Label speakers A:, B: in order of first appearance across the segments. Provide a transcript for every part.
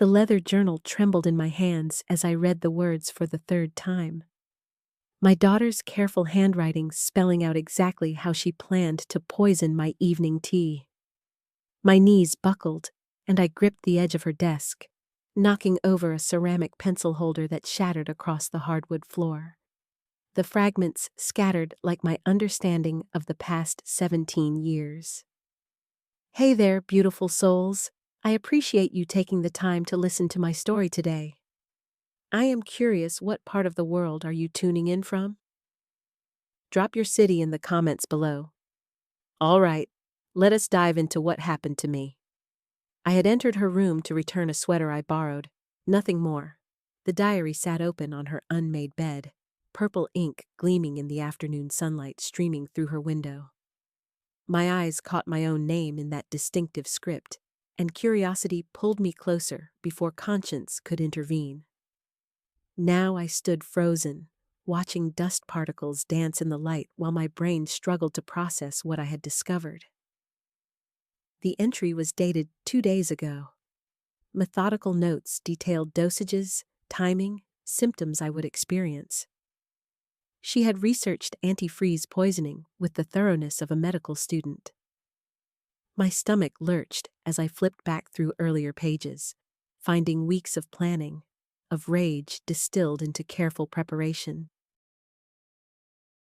A: The leather journal trembled in my hands as I read the words for the third time. My daughter's careful handwriting spelling out exactly how she planned to poison my evening tea. My knees buckled, and I gripped the edge of her desk, knocking over a ceramic pencil holder that shattered across the hardwood floor. The fragments scattered like my understanding of the past 17 years. Hey there, beautiful souls. I appreciate you taking the time to listen to my story today. I am curious, what part of the world are you tuning in from? Drop your city in the comments below. All right, let us dive into what happened to me. I had entered her room to return a sweater I borrowed, nothing more. The diary sat open on her unmade bed, purple ink gleaming in the afternoon sunlight streaming through her window. My eyes caught my own name in that distinctive script, and curiosity pulled me closer before conscience could intervene. Now I stood frozen, watching dust particles dance in the light while my brain struggled to process what I had discovered. The entry was dated 2 days ago. Methodical notes detailed dosages, timing, symptoms I would experience. She had researched antifreeze poisoning with the thoroughness of a medical student. My stomach lurched as I flipped back through earlier pages, finding weeks of planning, of rage distilled into careful preparation.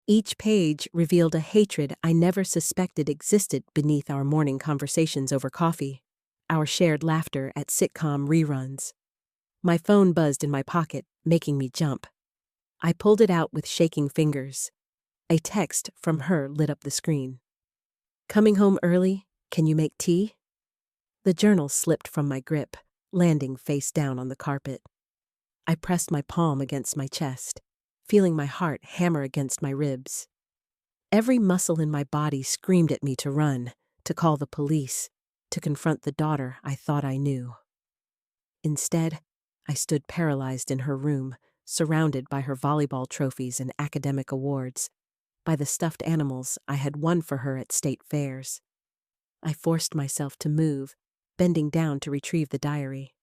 A: Each page revealed a hatred I never suspected existed beneath our morning conversations over coffee, our shared laughter at sitcom reruns. My phone buzzed in my pocket, making me jump. I pulled it out with shaking fingers. A text from her lit up the screen. Coming home early, can you make tea? The journal slipped from my grip, landing face down on the carpet. I pressed my palm against my chest, feeling my heart hammer against my ribs. Every muscle in my body screamed at me to run, to call the police, to confront the daughter I thought I knew. Instead, I stood paralyzed in her room, surrounded by her volleyball trophies and academic awards, by the stuffed animals I had won for her at state fairs. I forced myself to move, bending down to retrieve the diary.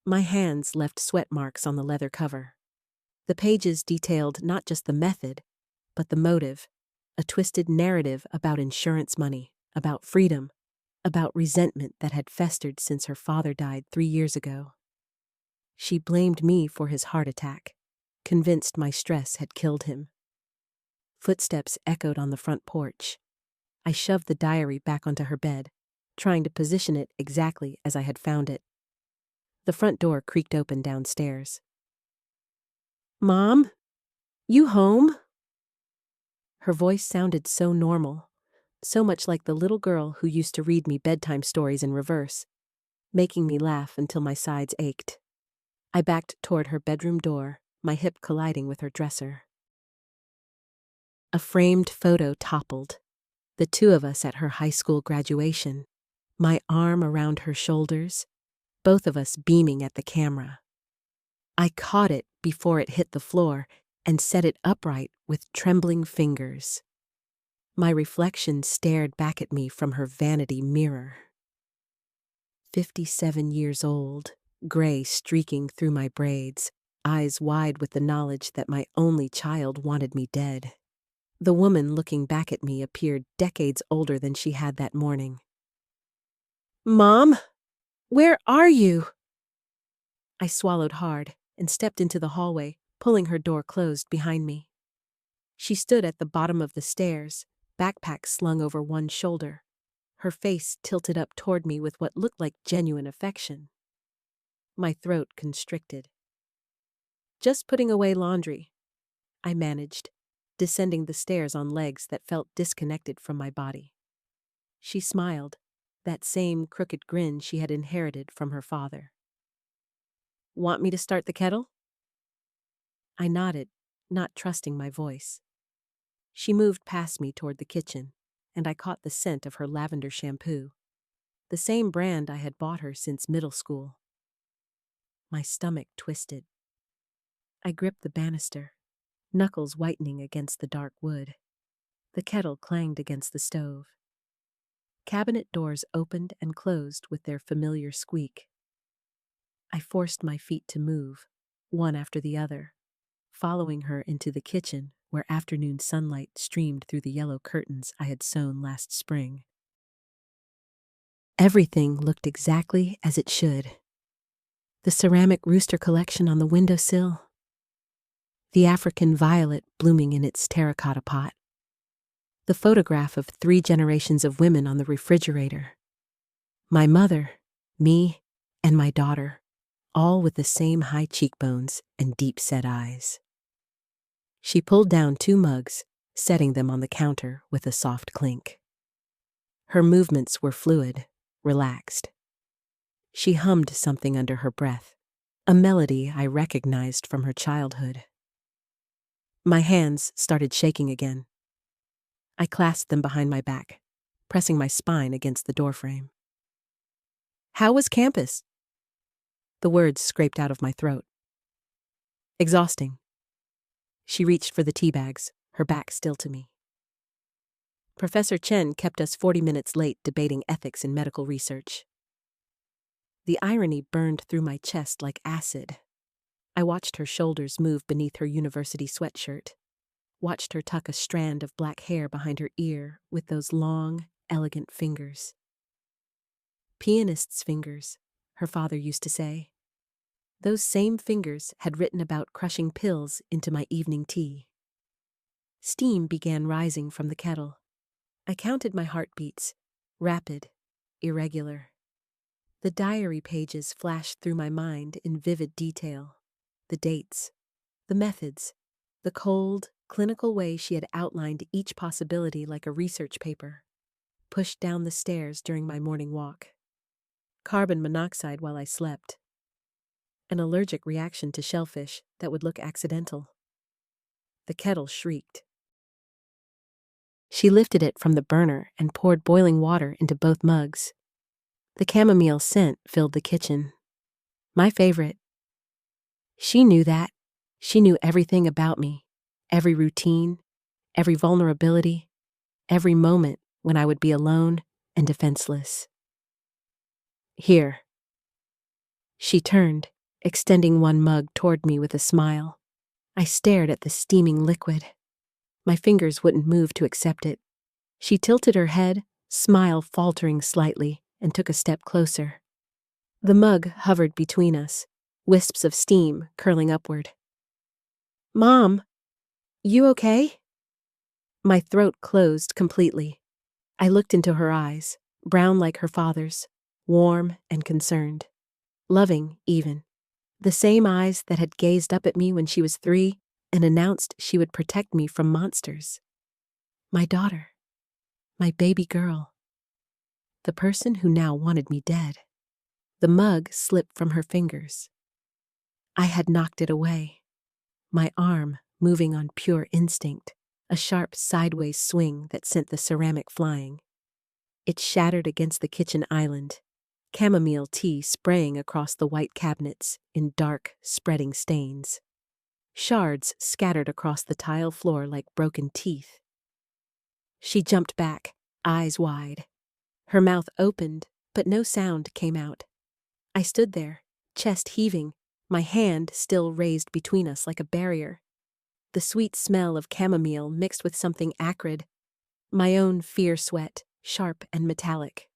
A: My hands left sweat marks on the leather cover. The pages detailed not just the method, but the motive, a twisted narrative about insurance money, about freedom, about resentment that had festered since her father died 3 years ago. She blamed me for his heart attack, convinced my stress had killed him. Footsteps echoed on the front porch. I shoved the diary back onto her bed, trying to position it exactly as I had found it. The front door creaked open downstairs. Mom? You home? Her voice sounded so normal, so much like the little girl who used to read me bedtime stories in reverse, making me laugh until my sides ached. I backed toward her bedroom door, my hip colliding with her dresser. A framed photo toppled, the two of us at her high school graduation, my arm around her shoulders, both of us beaming at the camera. I caught it before it hit the floor and set it upright with trembling fingers. My reflection stared back at me from her vanity mirror. 57 years old, gray streaking through my braids, eyes wide with the knowledge that my only child wanted me dead. The woman looking back at me appeared decades older than she had that morning. Mom, where are you? I swallowed hard and stepped into the hallway, pulling her door closed behind me. She stood at the bottom of the stairs, backpack slung over one shoulder, her face tilted up toward me with what looked like genuine affection. My throat constricted. Just putting away laundry, I managed, descending the stairs on legs that felt disconnected from my body. She smiled, that same crooked grin she had inherited from her father. Want me to start the kettle? I nodded, not trusting my voice. She moved past me toward the kitchen, and I caught the scent of her lavender shampoo, the same brand I had bought her since middle school. My stomach twisted. I gripped the banister, knuckles whitening against the dark wood. The kettle clanged against the stove. Cabinet doors opened and closed with their familiar squeak. I forced my feet to move, one after the other, following her into the kitchen where afternoon sunlight streamed through the yellow curtains I had sewn last spring. Everything looked exactly as it should. The ceramic rooster collection on the windowsill, the African violet blooming in its terracotta pot, the photograph of 3 generations of women on the refrigerator, my mother, me, and my daughter, all with the same high cheekbones and deep-set eyes. She pulled down 2 mugs, setting them on the counter with a soft clink. Her movements were fluid, relaxed. She hummed something under her breath, a melody I recognized from her childhood. My hands started shaking again. I clasped them behind my back, pressing my spine against the doorframe. "How was campus?" The words scraped out of my throat. "Exhausting." She reached for the tea bags, her back still to me. Professor Chen kept us 40 minutes late debating ethics in medical research. The irony burned through my chest like acid. I watched her shoulders move beneath her university sweatshirt, watched her tuck a strand of black hair behind her ear with those long, elegant fingers. "Pianist's fingers," her father used to say. Those same fingers had written about crushing pills into my evening tea. Steam began rising from the kettle. I counted my heartbeats, rapid, irregular. The diary pages flashed through my mind in vivid detail. The dates, the methods, the cold, clinical way she had outlined each possibility like a research paper. Pushed down the stairs during my morning walk. Carbon monoxide while I slept. An allergic reaction to shellfish that would look accidental. The kettle shrieked. She lifted it from the burner and poured boiling water into both mugs. The chamomile scent filled the kitchen. My favorite. She knew that. She knew everything about me. Every routine, every vulnerability, every moment when I would be alone and defenseless. "Here." She turned, extending one mug toward me with a smile. I stared at the steaming liquid. My fingers wouldn't move to accept it. She tilted her head, smile faltering slightly, and took a step closer. The mug hovered between us, wisps of steam curling upward. "Mom, you okay?" My throat closed completely. I looked into her eyes, brown like her father's, warm and concerned. Loving, even. The same eyes that had gazed up at me when she was 3 and announced she would protect me from monsters. My daughter. My baby girl. The person who now wanted me dead. The mug slipped from her fingers. I had knocked it away. My arm moving on pure instinct, a sharp sideways swing that sent the ceramic flying. It shattered against the kitchen island, chamomile tea spraying across the white cabinets in dark, spreading stains. Shards scattered across the tile floor like broken teeth. She jumped back, eyes wide. Her mouth opened, but no sound came out. I stood there, chest heaving, my hand still raised between us like a barrier. The sweet smell of chamomile mixed with something acrid, my own fear sweat, sharp and metallic.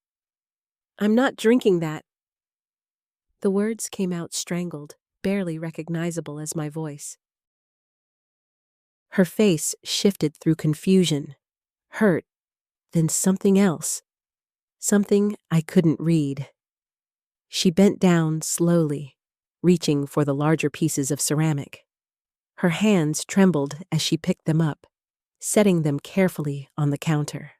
A: "I'm not drinking that." The words came out strangled, barely recognizable as my voice. Her face shifted through confusion, hurt, then something else. Something I couldn't read. She bent down slowly, reaching for the larger pieces of ceramic. Her hands trembled as she picked them up, setting them carefully on the counter.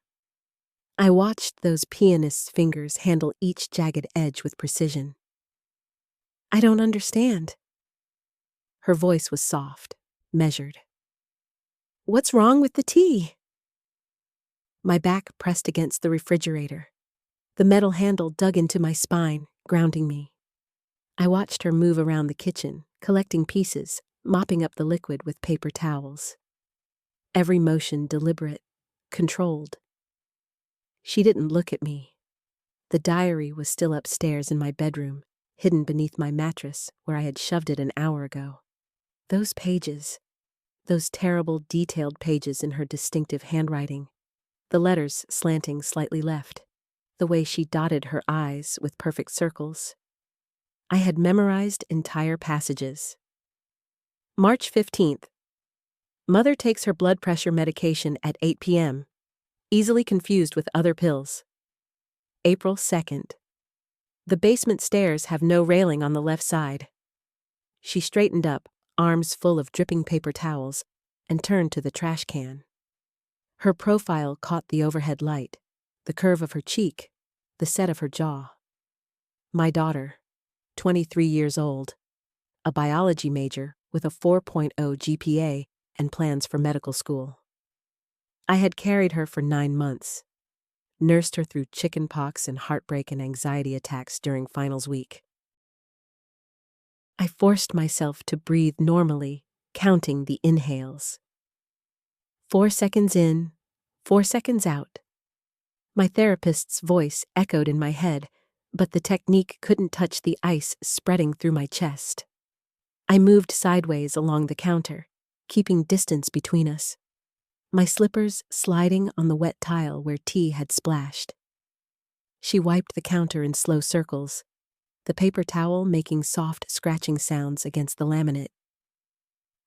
A: I watched those pianist's fingers handle each jagged edge with precision. "I don't understand." Her voice was soft, measured. "What's wrong with the tea?" My back pressed against the refrigerator. The metal handle dug into my spine, grounding me. I watched her move around the kitchen, collecting pieces, mopping up the liquid with paper towels. Every motion deliberate, controlled. She didn't look at me. The diary was still upstairs in my bedroom, hidden beneath my mattress where I had shoved it an hour ago. Those pages, those terrible, detailed pages in her distinctive handwriting, the letters slanting slightly left, the way she dotted her I's with perfect circles. I had memorized entire passages. March 15th. Mother takes her blood pressure medication at 8 p.m., easily confused with other pills. April 2nd. The basement stairs have no railing on the left side. She straightened up, arms full of dripping paper towels, and turned to the trash can. Her profile caught the overhead light, the curve of her cheek, the set of her jaw. My daughter, 23 years old, a biology major with a 4.0 GPA and plans for medical school. I had carried her for 9 months, nursed her through chicken pox and heartbreak and anxiety attacks during finals week. I forced myself to breathe normally, counting the inhales. 4 seconds in, 4 seconds out. My therapist's voice echoed in my head, but the technique couldn't touch the ice spreading through my chest. I moved sideways along the counter, keeping distance between us, my slippers sliding on the wet tile where tea had splashed. She wiped the counter in slow circles, the paper towel making soft scratching sounds against the laminate.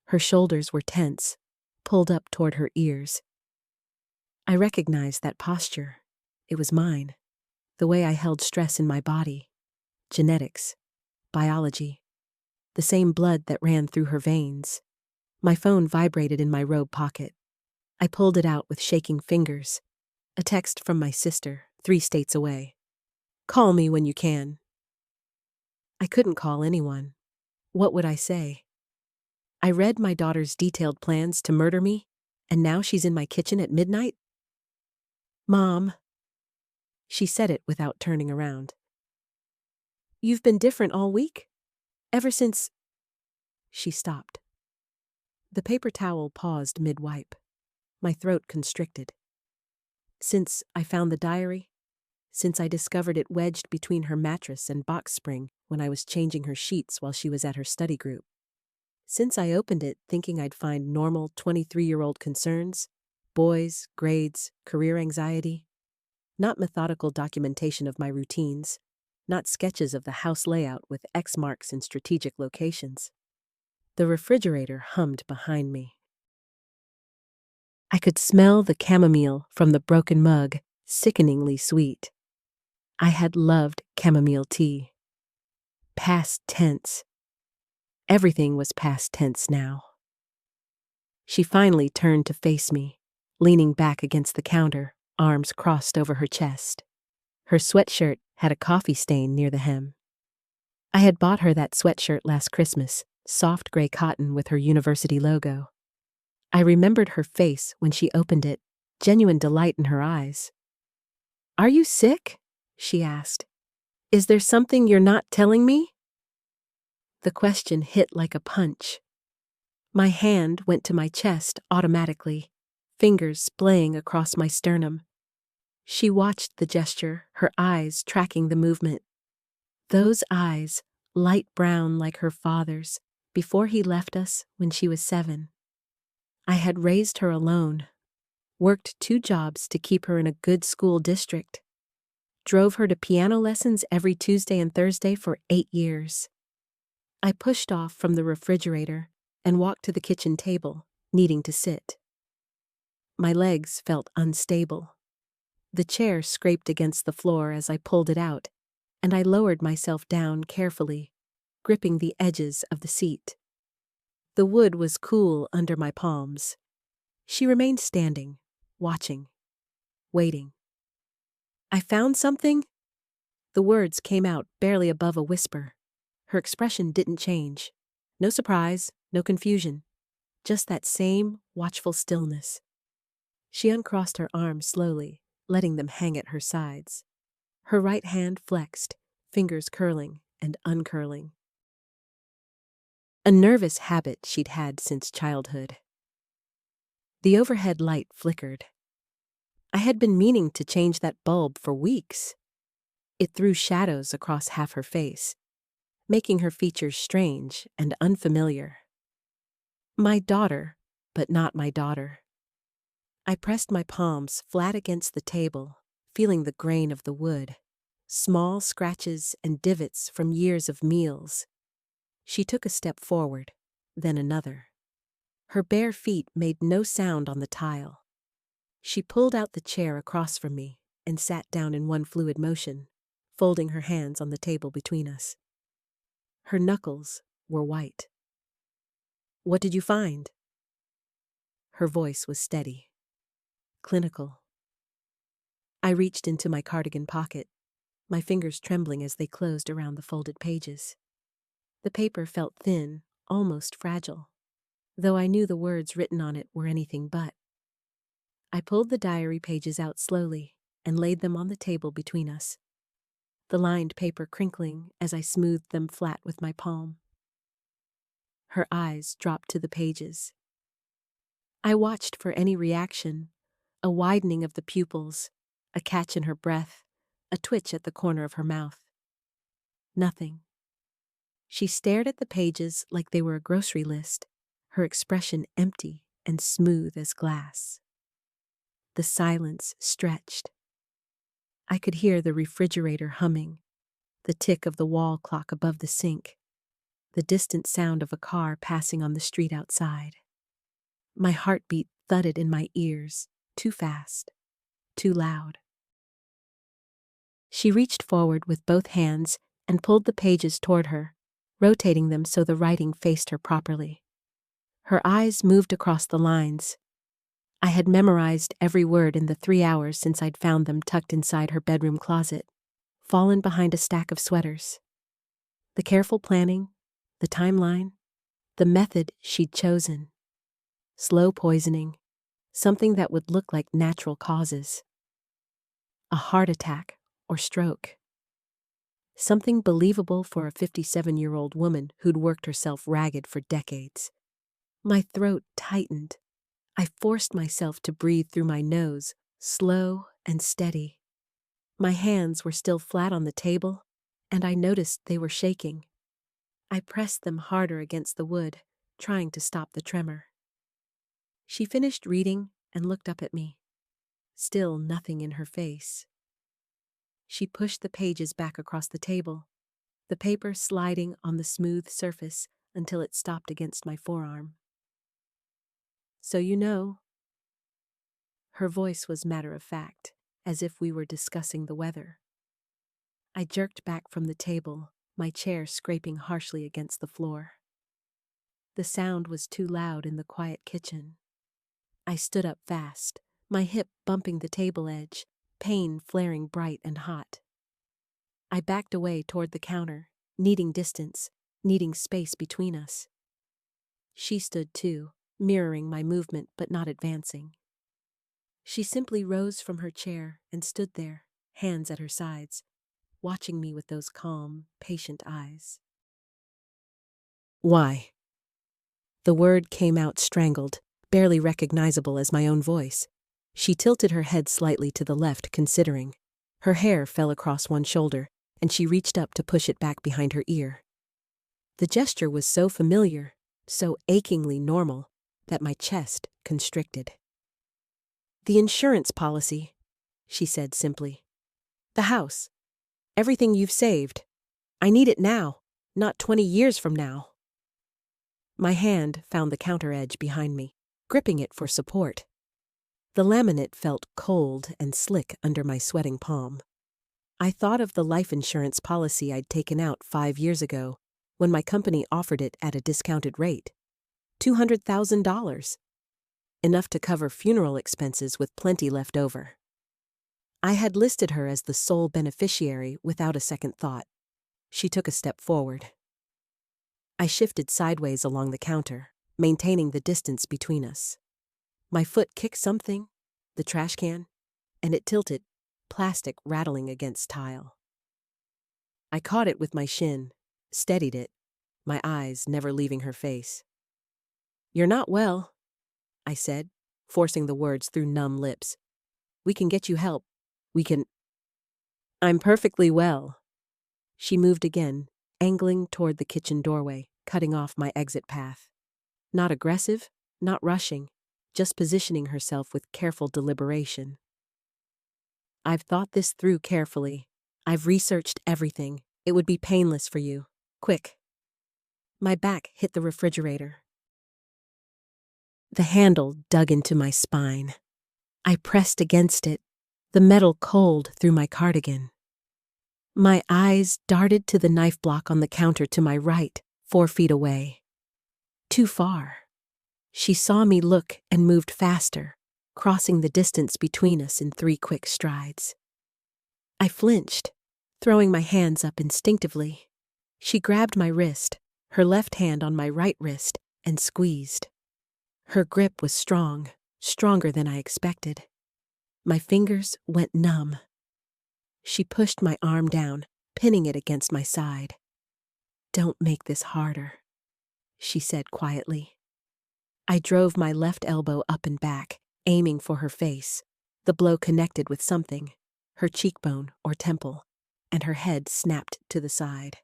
A: Her shoulders were tense, pulled up toward her ears. I recognized that posture. It was mine. The way I held stress in my body. Genetics. Biology. The same blood that ran through her veins. My phone vibrated in my robe pocket. I pulled it out with shaking fingers. A text from my sister, 3 states away. Call me when you can. I couldn't call anyone. What would I say? I read my daughter's detailed plans to murder me, and now she's in my kitchen at midnight? Mom. She said it without turning around. You've been different all week? Ever since... She stopped. The paper towel paused mid-wipe. My throat constricted. Since I found the diary, since I discovered it wedged between her mattress and box spring when I was changing her sheets while she was at her study group. Since I opened it thinking I'd find normal 23-year-old concerns, boys, grades, career anxiety, not methodical documentation of my routines, not sketches of the house layout with X marks in strategic locations. The refrigerator hummed behind me. I could smell the chamomile from the broken mug, sickeningly sweet. I had loved chamomile tea. Past tense. Everything was past tense now. She finally turned to face me, leaning back against the counter, arms crossed over her chest. Her sweatshirt had a coffee stain near the hem. I had bought her that sweatshirt last Christmas, soft gray cotton with her university logo. I remembered her face when she opened it, genuine delight in her eyes. Are you sick? She asked. Is there something you're not telling me? The question hit like a punch. My hand went to my chest automatically, fingers splaying across my sternum. She watched the gesture, her eyes tracking the movement. Those eyes, light brown like her father's, before he left us when she was 7. I had raised her alone, worked 2 jobs to keep her in a good school district, drove her to piano lessons every Tuesday and Thursday for 8 years. I pushed off from the refrigerator and walked to the kitchen table, needing to sit. My legs felt unstable. The chair scraped against the floor as I pulled it out, and I lowered myself down carefully, gripping the edges of the seat. The wood was cool under my palms. She remained standing, watching, waiting. I found something? The words came out barely above a whisper. Her expression didn't change. No surprise, no confusion. Just that same watchful stillness. She uncrossed her arms slowly, letting them hang at her sides. Her right hand flexed, fingers curling and uncurling. A nervous habit she'd had since childhood. The overhead light flickered. I had been meaning to change that bulb for weeks. It threw shadows across half her face, making her features strange and unfamiliar. My daughter, but not my daughter. I pressed my palms flat against the table, feeling the grain of the wood, small scratches and divots from years of meals. She took a step forward, then another. Her bare feet made no sound on the tile. She pulled out the chair across from me and sat down in one fluid motion, folding her hands on the table between us. Her knuckles were white. "What did you find?" Her voice was steady, clinical. I reached into my cardigan pocket, my fingers trembling as they closed around the folded pages. The paper felt thin, almost fragile, though I knew the words written on it were anything but. I pulled the diary pages out slowly and laid them on the table between us, the lined paper crinkling as I smoothed them flat with my palm. Her eyes dropped to the pages. I watched for any reaction, a widening of the pupils, a catch in her breath, a twitch at the corner of her mouth. Nothing. She stared at the pages like they were a grocery list, her expression empty and smooth as glass. The silence stretched. I could hear the refrigerator humming, the tick of the wall clock above the sink, the distant sound of a car passing on the street outside. My heartbeat thudded in my ears, too fast, too loud. She reached forward with both hands and pulled the pages toward her, rotating them so the writing faced her properly. Her eyes moved across the lines. I had memorized every word in the 3 hours since I'd found them tucked inside her bedroom closet, fallen behind a stack of sweaters. The careful planning, the timeline, the method she'd chosen. Slow poisoning, something that would look like natural causes. A heart attack or stroke. Something believable for a 57-year-old woman who'd worked herself ragged for decades. My throat tightened. I forced myself to breathe through my nose, slow and steady. My hands were still flat on the table, and I noticed they were shaking. I pressed them harder against the wood, trying to stop the tremor. She finished reading and looked up at me. Still nothing in her face. She pushed the pages back across the table, the paper sliding on the smooth surface until it stopped against my forearm. "So you know." Her voice was matter-of-fact, as if we were discussing the weather. I jerked back from the table, my chair scraping harshly against the floor. The sound was too loud in the quiet kitchen. I stood up fast, my hip bumping the table edge, pain flaring bright and hot. I backed away toward the counter, needing distance, needing space between us. She stood too, mirroring my movement but not advancing. She simply rose from her chair and stood there, hands at her sides, watching me with those calm, patient eyes. "Why?" The word came out strangled, barely recognizable as my own voice. She tilted her head slightly to the left, considering. Her hair fell across one shoulder, and she reached up to push it back behind her ear. The gesture was so familiar, so achingly normal, that my chest constricted. "The insurance policy," she said simply. "The house. Everything you've saved. I need it now, not 20 years from now." My hand found the counter edge behind me, gripping it for support. The laminate felt cold and slick under my sweating palm. I thought of the life insurance policy I'd taken out 5 years ago, when my company offered it at a discounted rate. $200,000. Enough to cover funeral expenses with plenty left over. I had listed her as the sole beneficiary without a second thought. She took a step forward. I shifted sideways along the counter, maintaining the distance between us. My foot kicked something, the trash can, and it tilted, plastic rattling against tile. I caught it with my shin, steadied it, my eyes never leaving her face. "You're not well," I said, forcing the words through numb lips. "We can get you help. We can—" "I'm perfectly well." She moved again, angling toward the kitchen doorway, cutting off my exit path. Not aggressive, not rushing, just positioning herself with careful deliberation. I've thought this through carefully. I've researched everything. It would be painless for you. Quick. My back hit the refrigerator. The handle dug into my spine. I pressed against it, the metal cold through my cardigan. My eyes darted to the knife block on the counter to my right, 4 feet away. Too far. She saw me look and moved faster, crossing the distance between us in 3 quick strides. I flinched, throwing my hands up instinctively. She grabbed my wrist, her left hand on my right wrist, and squeezed. Her grip was strong, stronger than I expected. My fingers went numb. She pushed my arm down, pinning it against my side. "Don't make this harder," she said quietly. I drove my left elbow up and back, aiming for her face. The blow connected with something, her cheekbone or temple, and her head snapped to the side.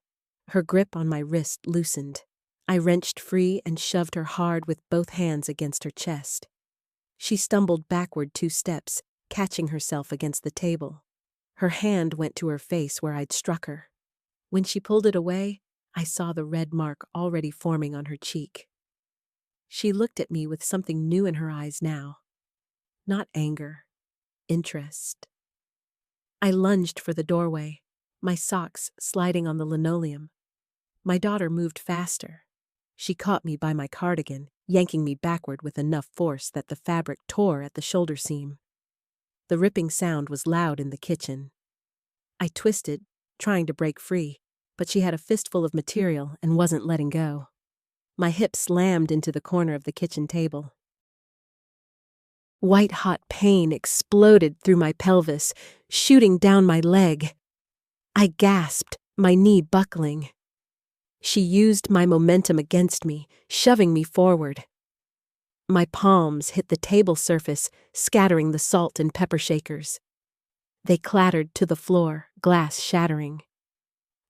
A: Her grip on my wrist loosened. I wrenched free and shoved her hard with both hands against her chest. She stumbled backward 2 steps, catching herself against the table. Her hand went to her face where I'd struck her. When she pulled it away, I saw the red mark already forming on her cheek. She looked at me with something new in her eyes now. Not anger, interest. I lunged for the doorway, my socks sliding on the linoleum. My daughter moved faster. She caught me by my cardigan, yanking me backward with enough force that the fabric tore at the shoulder seam. The ripping sound was loud in the kitchen. I twisted, trying to break free, but she had a fistful of material and wasn't letting go. My hip slammed into the corner of the kitchen table. White-hot pain exploded through my pelvis, shooting down my leg. I gasped, my knee buckling. She used my momentum against me, shoving me forward. My palms hit the table surface, scattering the salt and pepper shakers. They clattered to the floor, glass shattering.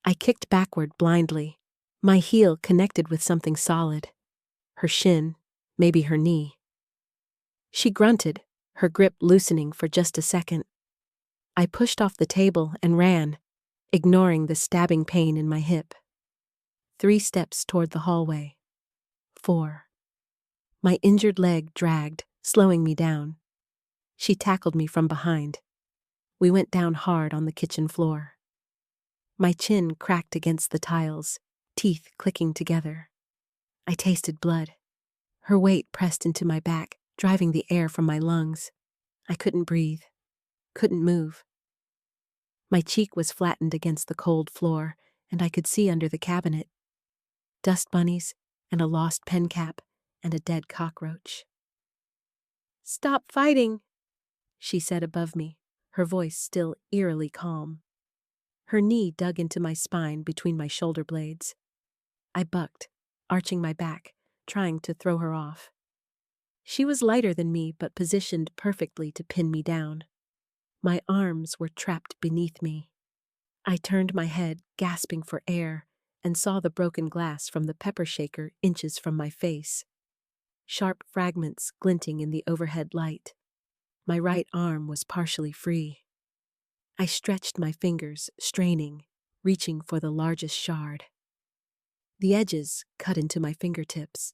A: I kicked backward blindly. My heel connected with something solid. Her shin, maybe her knee. She grunted, her grip loosening for just a second. I pushed off the table and ran, ignoring the stabbing pain in my hip. 3 steps toward the hallway. 4. My injured leg dragged, slowing me down. She tackled me from behind. We went down hard on the kitchen floor. My chin cracked against the tiles, teeth clicking together. I tasted blood. Her weight pressed into my back, driving the air from my lungs. I couldn't breathe, couldn't move. My cheek was flattened against the cold floor, and I could see under the cabinet. Dust bunnies, and a lost pen cap, and a dead cockroach. "Stop fighting," she said above me, her voice still eerily calm. Her knee dug into my spine between my shoulder blades. I bucked, arching my back, trying to throw her off. She was lighter than me but positioned perfectly to pin me down. My arms were trapped beneath me. I turned my head, gasping for air, and saw the broken glass from the pepper shaker inches from my face. Sharp fragments glinting in the overhead light. My right arm was partially free. I stretched my fingers, straining, reaching for the largest shard. The edges cut into my fingertips.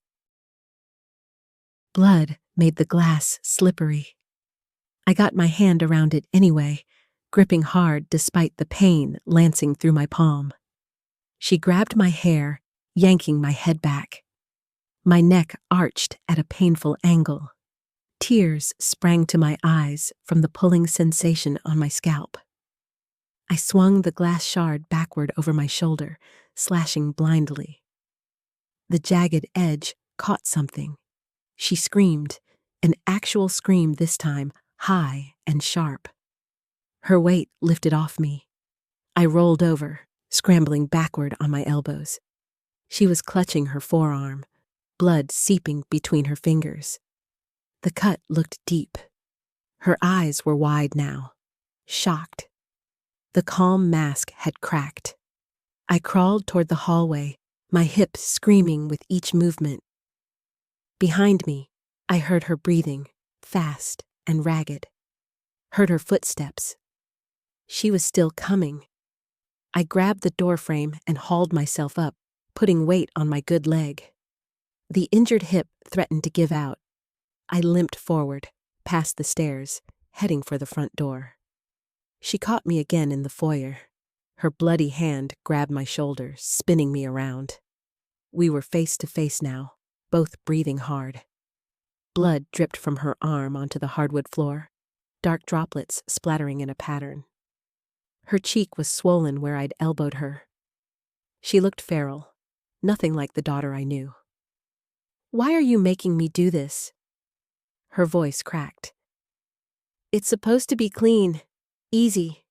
A: Blood made the glass slippery. I got my hand around it anyway, gripping hard despite the pain lancing through my palm. She grabbed my hair, yanking my head back. My neck arched at a painful angle. Tears sprang to my eyes from the pulling sensation on my scalp. I swung the glass shard backward over my shoulder, slashing blindly. The jagged edge caught something. She screamed, an actual scream this time, high and sharp. Her weight lifted off me. I rolled over, scrambling backward on my elbows. She was clutching her forearm, blood seeping between her fingers. The cut looked deep. Her eyes were wide now, shocked. The calm mask had cracked. I crawled toward the hallway, my hips screaming with each movement. Behind me, I heard her breathing, fast and ragged. Heard her footsteps. She was still coming. I grabbed the doorframe and hauled myself up, putting weight on my good leg. The injured hip threatened to give out. I limped forward, past the stairs, heading for the front door. She caught me again in the foyer. Her bloody hand grabbed my shoulder, spinning me around. We were face to face now, both breathing hard. Blood dripped from her arm onto the hardwood floor, dark droplets splattering in a pattern. Her cheek was swollen where I'd elbowed her. She looked feral, nothing like the daughter I knew. "Why are you making me do this?" Her voice cracked. "It's supposed to be clean, easy."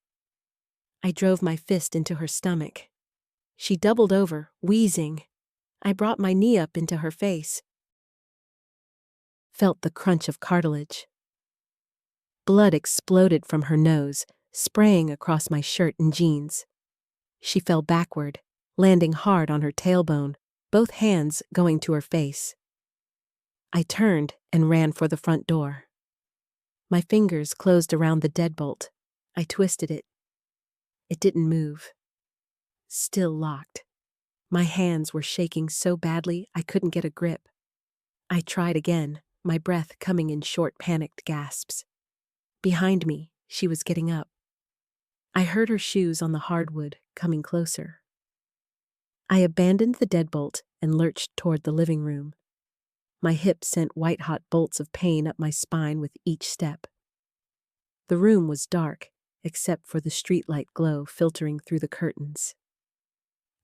A: I drove my fist into her stomach. She doubled over, wheezing. I brought my knee up into her face. Felt the crunch of cartilage. Blood exploded from her nose, spraying across my shirt and jeans. She fell backward, landing hard on her tailbone, both hands going to her face. I turned and ran for the front door. My fingers closed around the deadbolt. I twisted it. It didn't move. Still locked. My hands were shaking so badly I couldn't get a grip. I tried again, my breath coming in short, panicked gasps. Behind me, she was getting up. I heard her shoes on the hardwood, coming closer. I abandoned the deadbolt and lurched toward the living room. My hip sent white-hot bolts of pain up my spine with each step. The room was dark, except for the streetlight glow filtering through the curtains.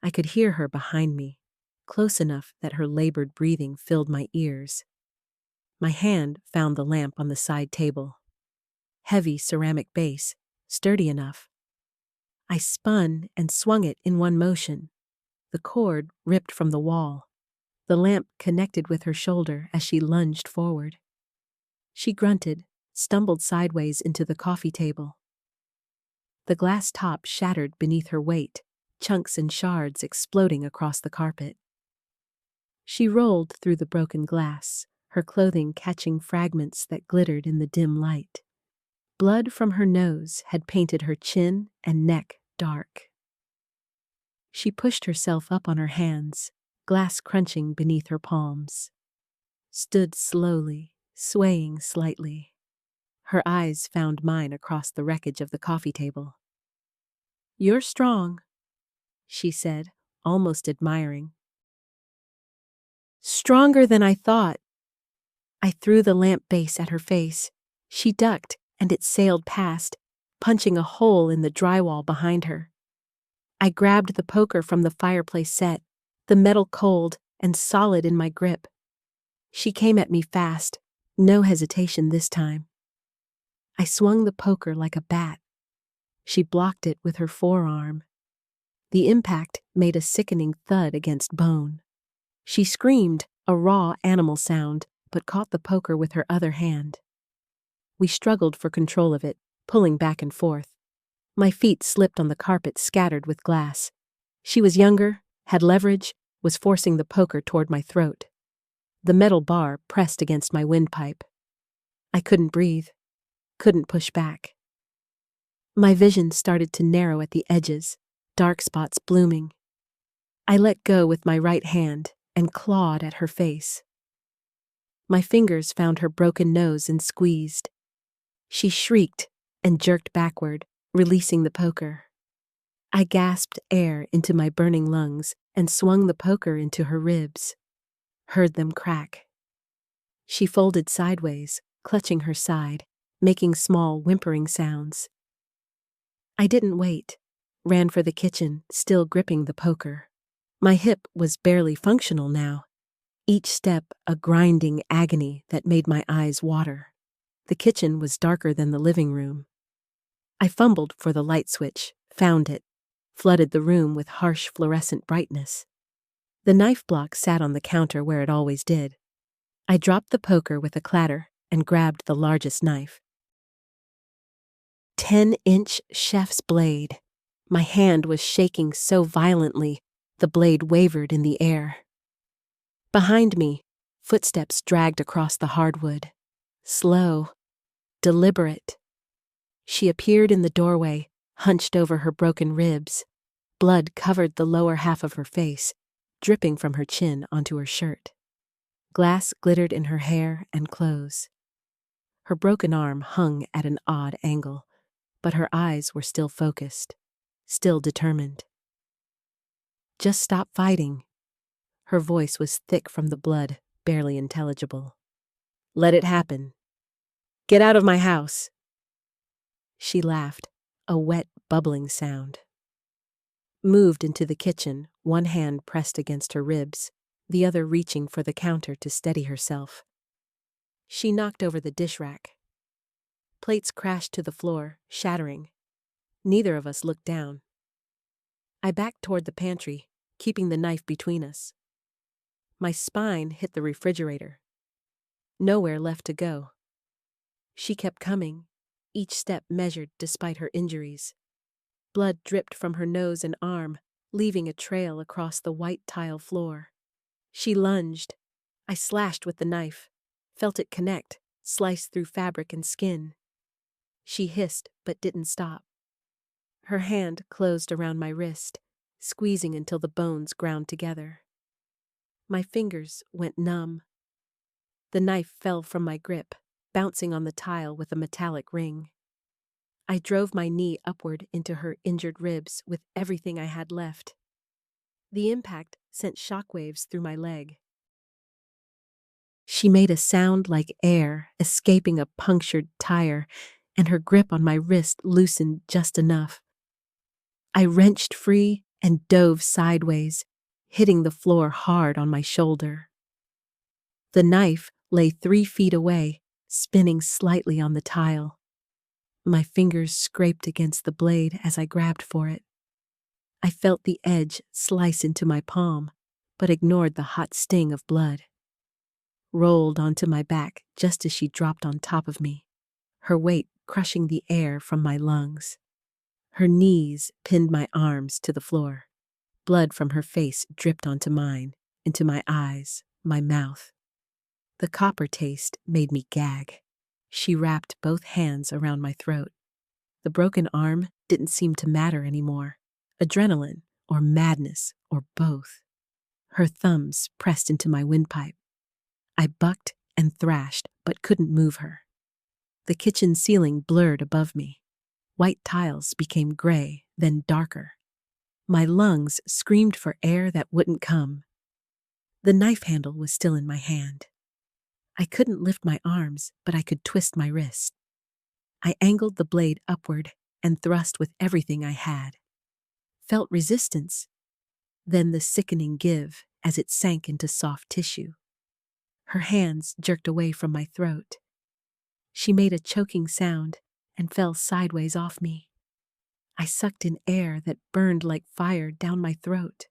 A: I could hear her behind me, close enough that her labored breathing filled my ears. My hand found the lamp on the side table. Heavy ceramic base, sturdy enough. I spun and swung it in one motion. The cord ripped from the wall. The lamp connected with her shoulder as she lunged forward. She grunted, stumbled sideways into the coffee table. The glass top shattered beneath her weight, chunks and shards exploding across the carpet. She rolled through the broken glass, her clothing catching fragments that glittered in the dim light. Blood from her nose had painted her chin and neck dark. She pushed herself up on her hands, glass crunching beneath her palms. Stood slowly, swaying slightly. Her eyes found mine across the wreckage of the coffee table. "You're strong," she said, almost admiring. "Stronger than I thought." I threw the lamp base at her face. She ducked, and it sailed past, punching a hole in the drywall behind her. I grabbed the poker from the fireplace set, the metal cold and solid in my grip. She came at me fast, no hesitation this time. I swung the poker like a bat. She blocked it with her forearm. The impact made a sickening thud against bone. She screamed, a raw animal sound, but caught the poker with her other hand. We struggled for control of it, pulling back and forth. My feet slipped on the carpet scattered with glass. She was younger, had leverage, was forcing the poker toward my throat. The metal bar pressed against my windpipe. I couldn't breathe, couldn't push back. My vision started to narrow at the edges, dark spots blooming. I let go with my right hand and clawed at her face. My fingers found her broken nose and squeezed. She shrieked and jerked backward, releasing the poker. I gasped air into my burning lungs and swung the poker into her ribs. Heard them crack. She folded sideways, clutching her side, making small whimpering sounds. I didn't wait, ran for the kitchen, still gripping the poker. My hip was barely functional now, each step a grinding agony that made my eyes water. The kitchen was darker than the living room. I fumbled for the light switch, found it, flooded the room with harsh fluorescent brightness. The knife block sat on the counter where it always did. I dropped the poker with a clatter and grabbed the largest knife. 10-inch chef's blade. My hand was shaking so violently, the blade wavered in the air. Behind me, footsteps dragged across the hardwood. Slow, deliberate. She appeared in the doorway, hunched over her broken ribs. Blood covered the lower half of her face, dripping from her chin onto her shirt. Glass glittered in her hair and clothes. Her broken arm hung at an odd angle, but her eyes were still focused, still determined. "Just stop fighting." Her voice was thick from the blood, barely intelligible. "Let it happen. Get out of my house." She laughed, a wet, bubbling sound. Moved into the kitchen, one hand pressed against her ribs, the other reaching for the counter to steady herself. She knocked over the dish rack. Plates crashed to the floor, shattering. Neither of us looked down. I backed toward the pantry, keeping the knife between us. My spine hit the refrigerator. Nowhere left to go. She kept coming, each step measured despite her injuries. Blood dripped from her nose and arm, leaving a trail across the white tile floor. She lunged. I slashed with the knife, felt it connect, slice through fabric and skin. She hissed but didn't stop. Her hand closed around my wrist, squeezing until the bones ground together. My fingers went numb. The knife fell from my grip, bouncing on the tile with a metallic ring. I drove my knee upward into her injured ribs with everything I had left. The impact sent shockwaves through my leg. She made a sound like air escaping a punctured tire, and her grip on my wrist loosened just enough. I wrenched free and dove sideways, hitting the floor hard on my shoulder. The knife lay 3 feet away, spinning slightly on the tile. My fingers scraped against the blade as I grabbed for it. I felt the edge slice into my palm, but ignored the hot sting of blood. Rolled onto my back just as she dropped on top of me, her weight crushing the air from my lungs. Her knees pinned my arms to the floor. Blood from her face dripped onto mine, into my eyes, my mouth. The copper taste made me gag. She wrapped both hands around my throat. The broken arm didn't seem to matter anymore. Adrenaline, or madness, or both. Her thumbs pressed into my windpipe. I bucked and thrashed, but couldn't move her. The kitchen ceiling blurred above me. White tiles became gray, then darker. My lungs screamed for air that wouldn't come. The knife handle was still in my hand. I couldn't lift my arms, but I could twist my wrist. I angled the blade upward and thrust with everything I had. Felt resistance, then the sickening give as it sank into soft tissue. Her hands jerked away from my throat. She made a choking sound and fell sideways off me. I sucked in air that burned like fire down my throat.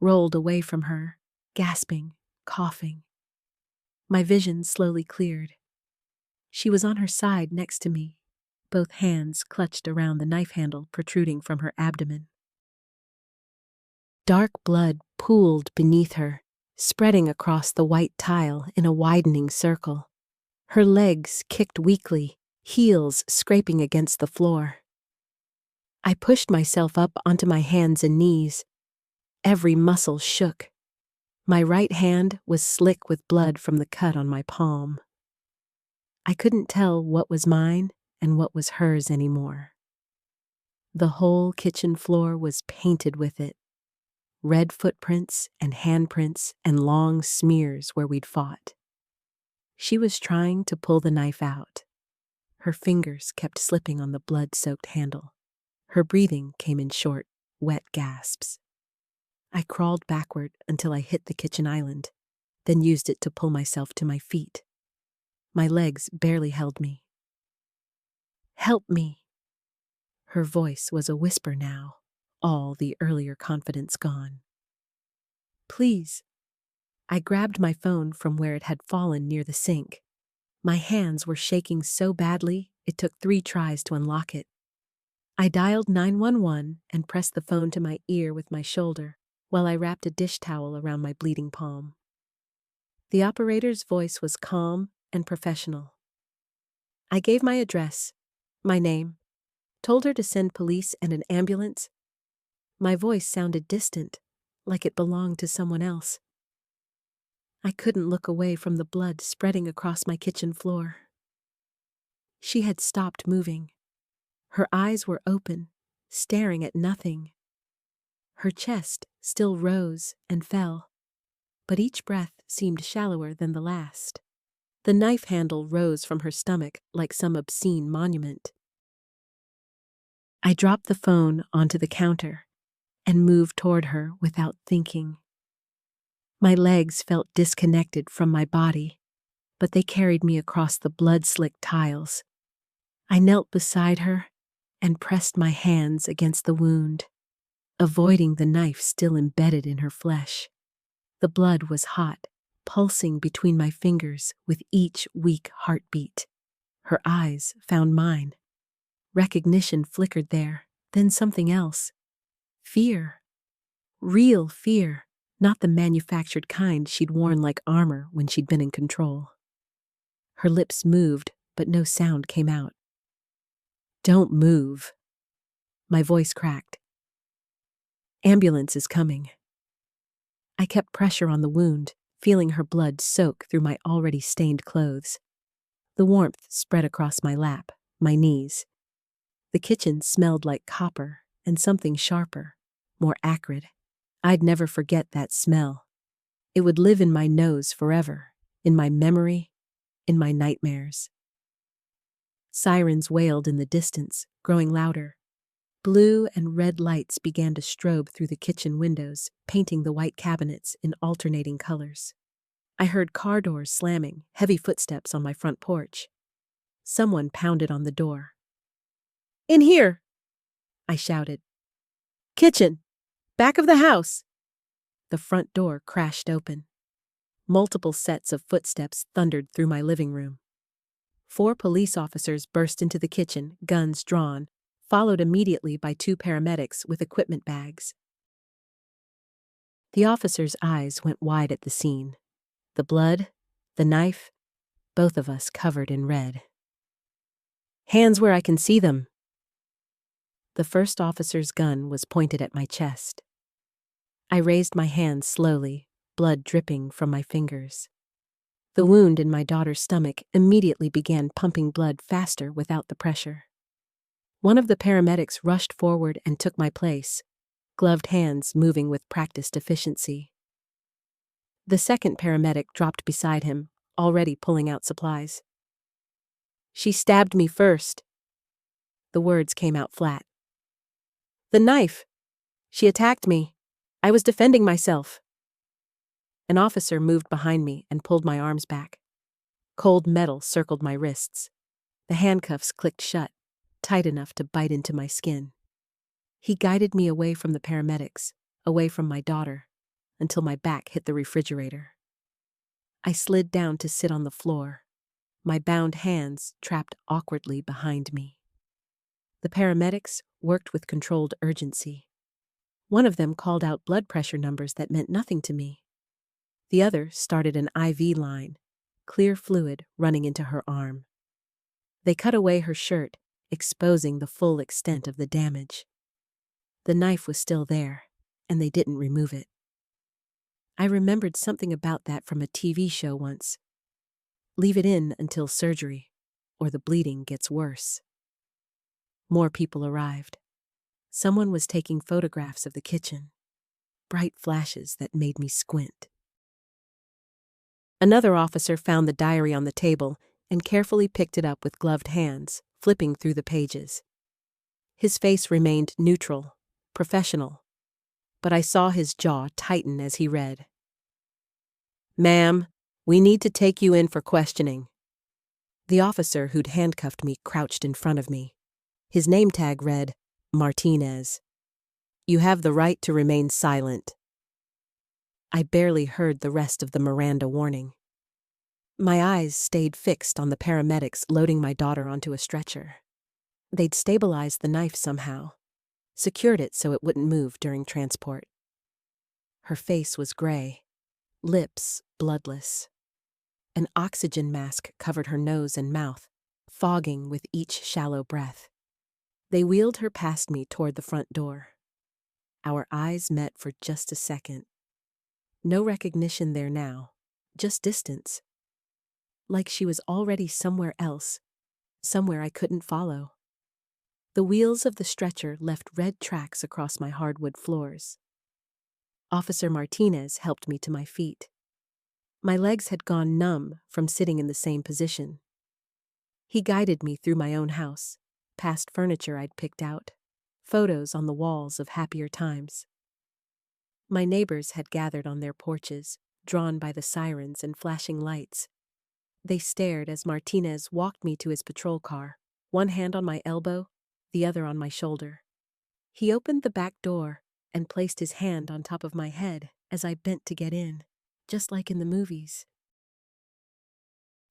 A: Rolled away from her, gasping, coughing. My vision slowly cleared. She was on her side next to me, both hands clutched around the knife handle protruding from her abdomen. Dark blood pooled beneath her, spreading across the white tile in a widening circle. Her legs kicked weakly, heels scraping against the floor. I pushed myself up onto my hands and knees. Every muscle shook. My right hand was slick with blood from the cut on my palm. I couldn't tell what was mine and what was hers anymore. The whole kitchen floor was painted with it. Red footprints and handprints and long smears where we'd fought. She was trying to pull the knife out. Her fingers kept slipping on the blood-soaked handle. Her breathing came in short, wet gasps. I crawled backward until I hit the kitchen island, then used it to pull myself to my feet. My legs barely held me. "Help me." Her voice was a whisper now, all the earlier confidence gone. "Please." I grabbed my phone from where it had fallen near the sink. My hands were shaking so badly it took 3 tries to unlock it. I dialed 911 and pressed the phone to my ear with my shoulder while I wrapped a dish towel around my bleeding palm. The operator's voice was calm and professional. I gave my address, my name, told her to send police and an ambulance. My voice sounded distant, like it belonged to someone else. I couldn't look away from the blood spreading across my kitchen floor. She had stopped moving. Her eyes were open, staring at nothing. Her chest still rose and fell, but each breath seemed shallower than the last. The knife handle rose from her stomach like some obscene monument. I dropped the phone onto the counter and moved toward her without thinking. My legs felt disconnected from my body, but they carried me across the blood-slicked tiles. I knelt beside her and pressed my hands against the wound, avoiding the knife still embedded in her flesh. The blood was hot, pulsing between my fingers with each weak heartbeat. Her eyes found mine. Recognition flickered there, then something else. Fear. Real fear, not the manufactured kind she'd worn like armor when she'd been in control. Her lips moved, but no sound came out. "Don't move." My voice cracked. "Ambulance is coming." I kept pressure on the wound, feeling her blood soak through my already stained clothes. The warmth spread across my lap, my knees. The kitchen smelled like copper and something sharper, more acrid. I'd never forget that smell. It would live in my nose forever, in my memory, in my nightmares. Sirens wailed in the distance, growing louder. Blue and red lights began to strobe through the kitchen windows, painting the white cabinets in alternating colors. I heard car doors slamming, heavy footsteps on my front porch. Someone pounded on the door. "In here!" I shouted. "Kitchen! Back of the house!" The front door crashed open. Multiple sets of footsteps thundered through my living room. 4 police officers burst into the kitchen, guns drawn, followed immediately by 2 paramedics with equipment bags. The officers' eyes went wide at the scene. The blood, the knife, both of us covered in red. "Hands where I can see them." The first officer's gun was pointed at my chest. I raised my hands slowly, blood dripping from my fingers. The wound in my daughter's stomach immediately began pumping blood faster without the pressure. One of the paramedics rushed forward and took my place, gloved hands moving with practiced efficiency. The second paramedic dropped beside him, already pulling out supplies. "She stabbed me first." The words came out flat. "The knife. She attacked me. I was defending myself." An officer moved behind me and pulled my arms back. Cold metal circled my wrists. The handcuffs clicked shut, tight enough to bite into my skin. He guided me away from the paramedics, away from my daughter, until my back hit the refrigerator. I slid down to sit on the floor, my bound hands trapped awkwardly behind me. The paramedics worked with controlled urgency. One of them called out blood pressure numbers that meant nothing to me. The other started an IV line, clear fluid running into her arm. They cut away her shirt, exposing the full extent of the damage. The knife was still there, and they didn't remove it. I remembered something about that from a TV show once. Leave it in until surgery, or the bleeding gets worse. More people arrived. Someone was taking photographs of the kitchen, bright flashes that made me squint. Another officer found the diary on the table and carefully picked it up with gloved hands, flipping through the pages. His face remained neutral, professional, but I saw his jaw tighten as he read. "Ma'am, we need to take you in for questioning." The officer who'd handcuffed me crouched in front of me. His name tag read, Martinez. "You have the right to remain silent." I barely heard the rest of the Miranda warning. My eyes stayed fixed on the paramedics loading my daughter onto a stretcher. They'd stabilized the knife somehow, secured it so it wouldn't move during transport. Her face was gray, lips bloodless. An oxygen mask covered her nose and mouth, fogging with each shallow breath. They wheeled her past me toward the front door. Our eyes met for just a second. No recognition there now, just distance. Like she was already somewhere else, somewhere I couldn't follow. The wheels of the stretcher left red tracks across my hardwood floors. Officer Martinez helped me to my feet. My legs had gone numb from sitting in the same position. He guided me through my own house, past furniture I'd picked out, photos on the walls of happier times. My neighbors had gathered on their porches, drawn by the sirens and flashing lights. They stared as Martinez walked me to his patrol car, one hand on my elbow, the other on my shoulder. He opened the back door and placed his hand on top of my head as I bent to get in, just like in the movies.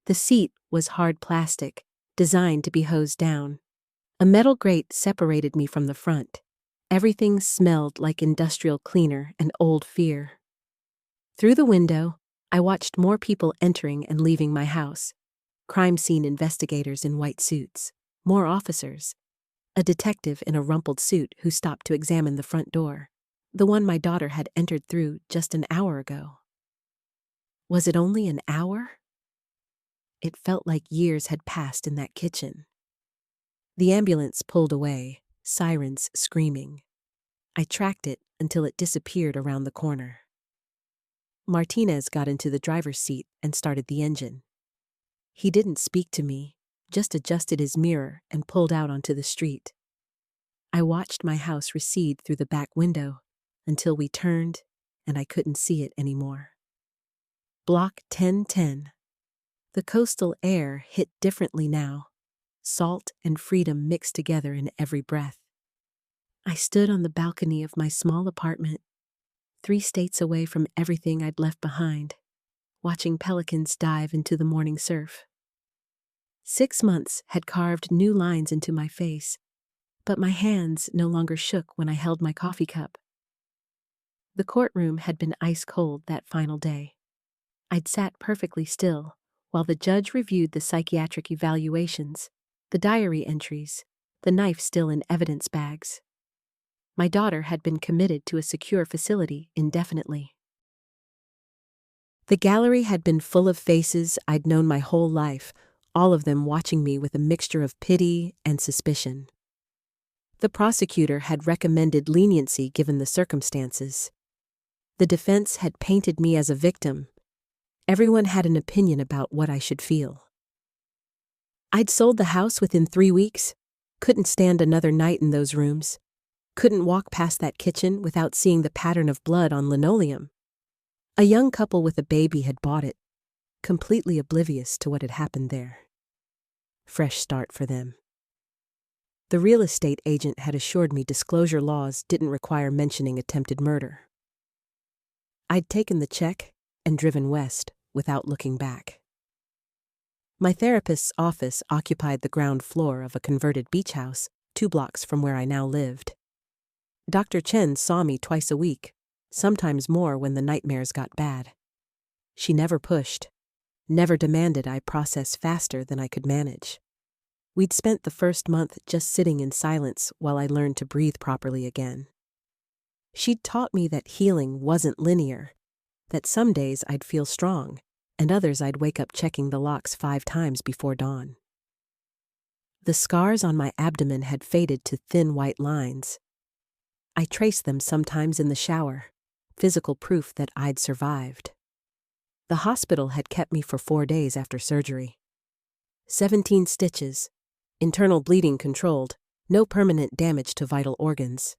A: The seat was hard plastic, designed to be hosed down. A metal grate separated me from the front. Everything smelled like industrial cleaner and old fear. Through the window, I watched more people entering and leaving my house. Crime scene investigators in white suits, more officers, a detective in a rumpled suit who stopped to examine the front door, the one my daughter had entered through just an hour ago. Was it only an hour? It felt like years had passed in that kitchen. The ambulance pulled away, sirens screaming. I tracked it until it disappeared around the corner. Martinez got into the driver's seat and started the engine. He didn't speak to me, just adjusted his mirror and pulled out onto the street. I watched my house recede through the back window until we turned and I couldn't see it anymore. Block 1010. The coastal air hit differently now. Salt and freedom mixed together in every breath. I stood on the balcony of my small apartment, 3 states away from everything I'd left behind, watching pelicans dive into the morning surf. 6 months had carved new lines into my face, but my hands no longer shook when I held my coffee cup. The courtroom had been ice cold that final day. I'd sat perfectly still while the judge reviewed the psychiatric evaluations, the diary entries, the knife still in evidence bags. My daughter had been committed to a secure facility indefinitely. The gallery had been full of faces I'd known my whole life, all of them watching me with a mixture of pity and suspicion. The prosecutor had recommended leniency given the circumstances. The defense had painted me as a victim. Everyone had an opinion about what I should feel. I'd sold the house within 3 weeks, couldn't stand another night in those rooms, couldn't walk past that kitchen without seeing the pattern of blood on linoleum. A young couple with a baby had bought it, completely oblivious to what had happened there. Fresh start for them. The real estate agent had assured me disclosure laws didn't require mentioning attempted murder. I'd taken the check and driven west without looking back. My therapist's office occupied the ground floor of a converted beach house 2 blocks from where I now lived. Dr. Chen saw me twice a week, sometimes more when the nightmares got bad. She never pushed, never demanded I process faster than I could manage. We'd spent the first month just sitting in silence while I learned to breathe properly again. She'd taught me that healing wasn't linear, that some days I'd feel strong, and others I'd wake up checking the locks 5 times before dawn. The scars on my abdomen had faded to thin white lines. I traced them sometimes in the shower, physical proof that I'd survived. The hospital had kept me for 4 days after surgery. 17 stitches, internal bleeding controlled, no permanent damage to vital organs.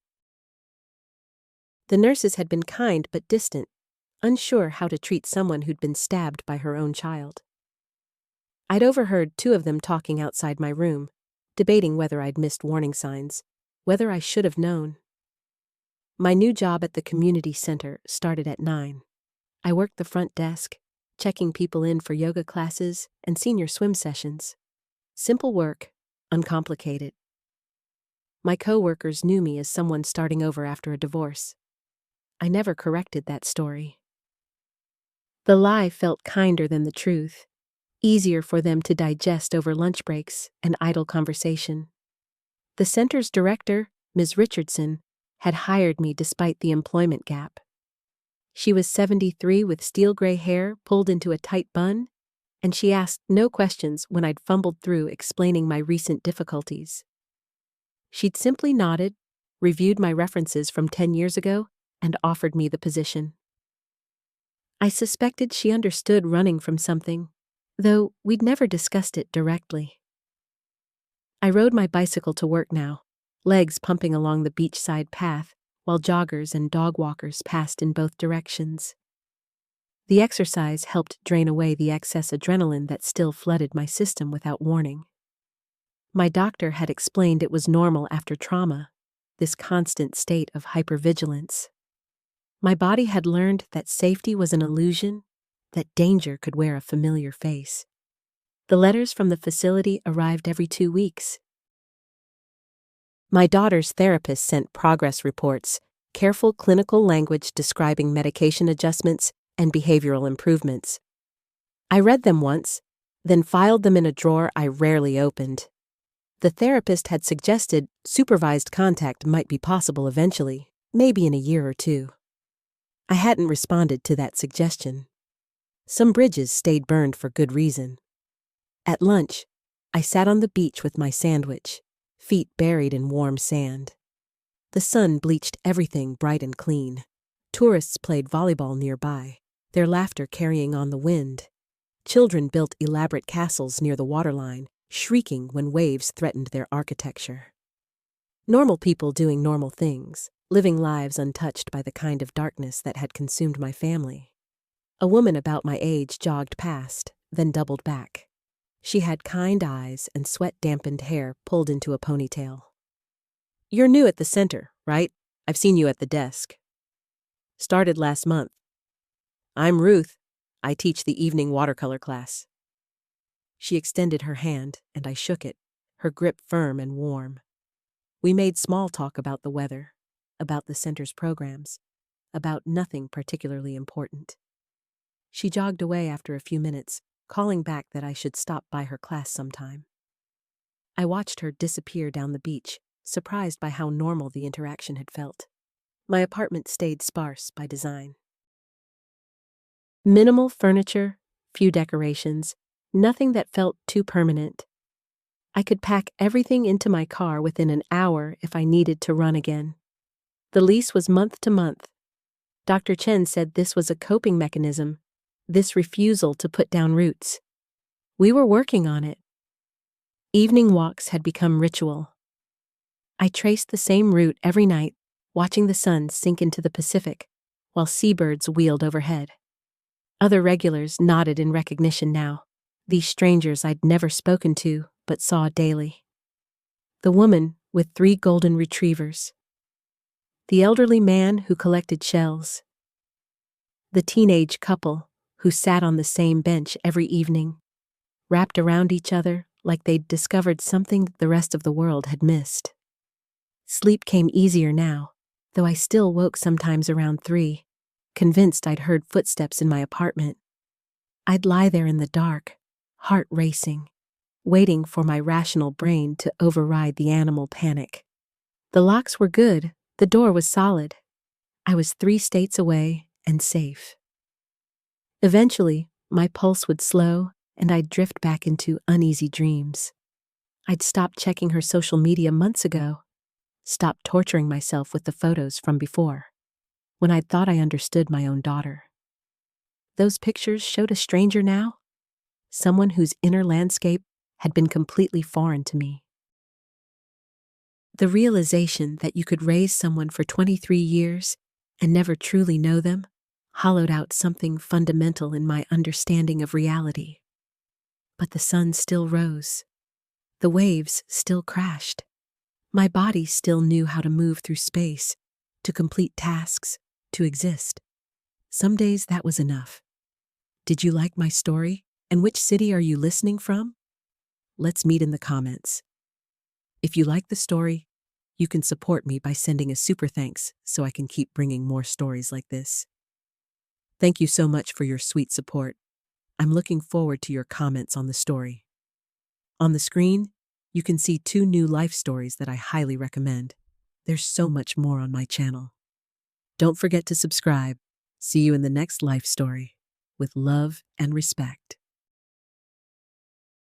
A: The nurses had been kind but distant, unsure how to treat someone who'd been stabbed by her own child. I'd overheard 2 of them talking outside my room, debating whether I'd missed warning signs, whether I should have known. My new job at the community center started at 9. I worked the front desk, checking people in for yoga classes and senior swim sessions. Simple work, uncomplicated. My coworkers knew me as someone starting over after a divorce. I never corrected that story. The lie felt kinder than the truth, easier for them to digest over lunch breaks and idle conversation. The center's director, Ms. Richardson, had hired me despite the employment gap. She was 73 with steel gray hair pulled into a tight bun, and she asked no questions when I'd fumbled through explaining my recent difficulties. She'd simply nodded, reviewed my references from 10 years ago, and offered me the position. I suspected she understood running from something, though we'd never discussed it directly. I rode my bicycle to work now, legs pumping along the beachside path, while joggers and dog walkers passed in both directions. The exercise helped drain away the excess adrenaline that still flooded my system without warning. My doctor had explained it was normal after trauma, this constant state of hypervigilance. My body had learned that safety was an illusion, that danger could wear a familiar face. The letters from the facility arrived every 2 weeks. My daughter's therapist sent progress reports, careful clinical language describing medication adjustments and behavioral improvements. I read them once, then filed them in a drawer I rarely opened. The therapist had suggested supervised contact might be possible eventually, maybe in a year or 2. I hadn't responded to that suggestion. Some bridges stayed burned for good reason. At lunch, I sat on the beach with my sandwich, feet buried in warm sand. The sun bleached everything bright and clean. Tourists played volleyball nearby, their laughter carrying on the wind. Children built elaborate castles near the waterline, shrieking when waves threatened their architecture. Normal people doing normal things, living lives untouched by the kind of darkness that had consumed my family. A woman about my age jogged past, then doubled back. She had kind eyes and sweat-dampened hair pulled into a ponytail. "You're new at the center, right? I've seen you at the desk." "Started last month." "I'm Ruth. I teach the evening watercolor class." She extended her hand, and I shook it, her grip firm and warm. We made small talk about the weather, about the center's programs, about nothing particularly important. She jogged away after a few minutes, calling back that I should stop by her class sometime. I watched her disappear down the beach, surprised by how normal the interaction had felt. My apartment stayed sparse by design. Minimal furniture, few decorations, nothing that felt too permanent. I could pack everything into my car within an hour if I needed to run again. The lease was month to month. Dr. Chen said this was a coping mechanism, this refusal to put down roots. We were working on it. Evening walks had become ritual. I traced the same route every night, watching the sun sink into the Pacific, while seabirds wheeled overhead. Other regulars nodded in recognition now, these strangers I'd never spoken to but saw daily. The woman with 3 golden retrievers. The elderly man who collected shells. The teenage couple who sat on the same bench every evening, wrapped around each other like they'd discovered something the rest of the world had missed. Sleep came easier now, though I still woke sometimes around 3, convinced I'd heard footsteps in my apartment. I'd lie there in the dark, heart racing, waiting for my rational brain to override the animal panic. The locks were good, the door was solid. I was 3 states away and safe. Eventually, my pulse would slow and I'd drift back into uneasy dreams. I'd stopped checking her social media months ago, stopped torturing myself with the photos from before, when I'd thought I understood my own daughter. Those pictures showed a stranger now, someone whose inner landscape had been completely foreign to me. The realization that you could raise someone for 23 years and never truly know them hollowed out something fundamental in my understanding of reality. But the sun still rose. The waves still crashed. My body still knew how to move through space, to complete tasks, to exist. Some days that was enough. Did you like my story? And which city are you listening from? Let's meet in the comments. If you like the story, You can support me by sending a super thanks so I can keep bringing more stories like this. Thank you so much for your sweet support. I'm looking forward to your comments on the story. On the screen, you can see 2 new life stories that I highly recommend. There's so much more on my channel. Don't forget to subscribe. See you in the next life story. With love and respect.